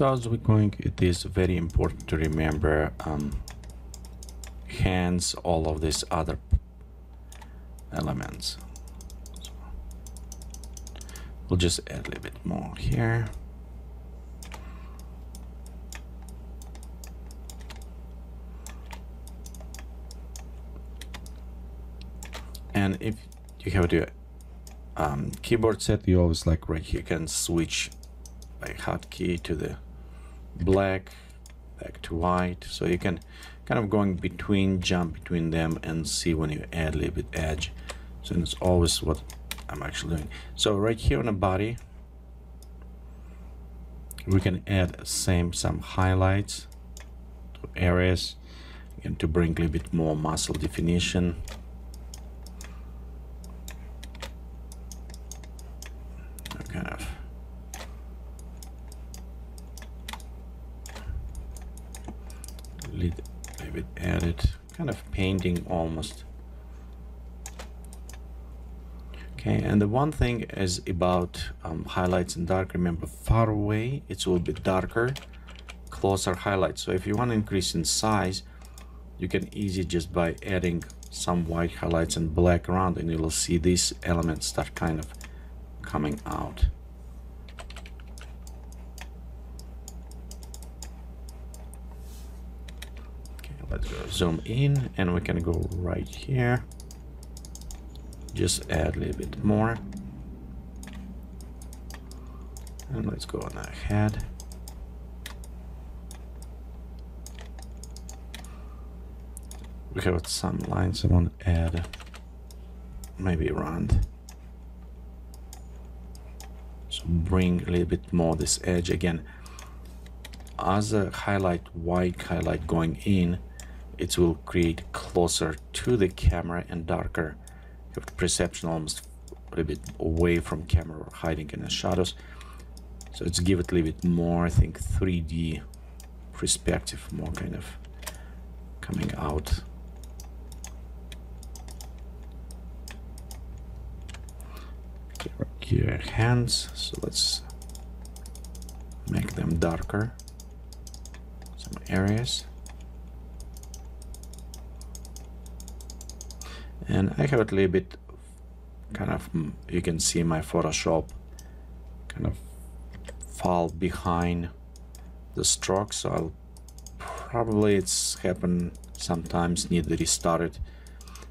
So as we're going, it is very important to remember hence all of these other elements. So we'll just add a little bit more here. And if you have the keyboard set, you always like right here can switch by hotkey to the black, back to white, so you can kind of going between, jump between them and see when you add a little bit edge. So it's always what I'm actually doing. So right here on the body, we can add some highlights to areas and to bring a little bit more muscle definition. Kind of a little bit added, kind of painting almost. Okay, and the one thing is about highlights and dark. Remember, far away it's a little bit darker, closer highlights. So if you want to increase in size, you can easily just by adding some white highlights and black around, and you will see these elements start kind of coming out. Okay, let's go zoom in, and we can go right here. Just add a little bit more, and let's go on ahead. We have some lines I want to add, maybe around. So bring a little bit more this edge again. As a white highlight going in, it will create closer to the camera and darker. You have the perception almost a little bit away from camera or hiding in the shadows. So let's give it a little bit more, I think 3D perspective, more kind of coming out. Okay, right here, hands, so let's make them darker, some areas. And I have it a little bit kind of, you can see my Photoshop kind of fall behind the stroke, so I'll probably, it's happen sometimes, need to restart it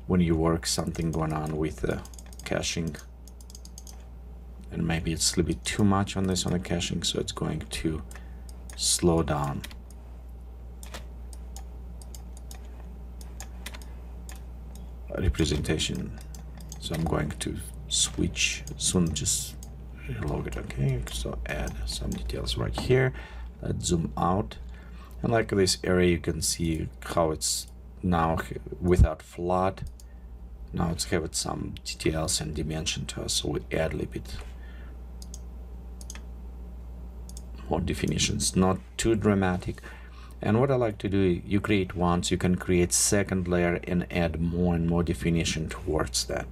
when you work something going on with the caching, and maybe it's a little bit too much on this on the caching, so it's going to slow down. Representation, so I'm going to switch soon, just log it. Okay, so add some details right here. Let's zoom out, and like this area you can see how it's now without flood. Now it's have some details and dimension to us, so we add a little bit more definitions, not too dramatic. And what I like to do, you create once, you can create second layer and add more and more definition towards that.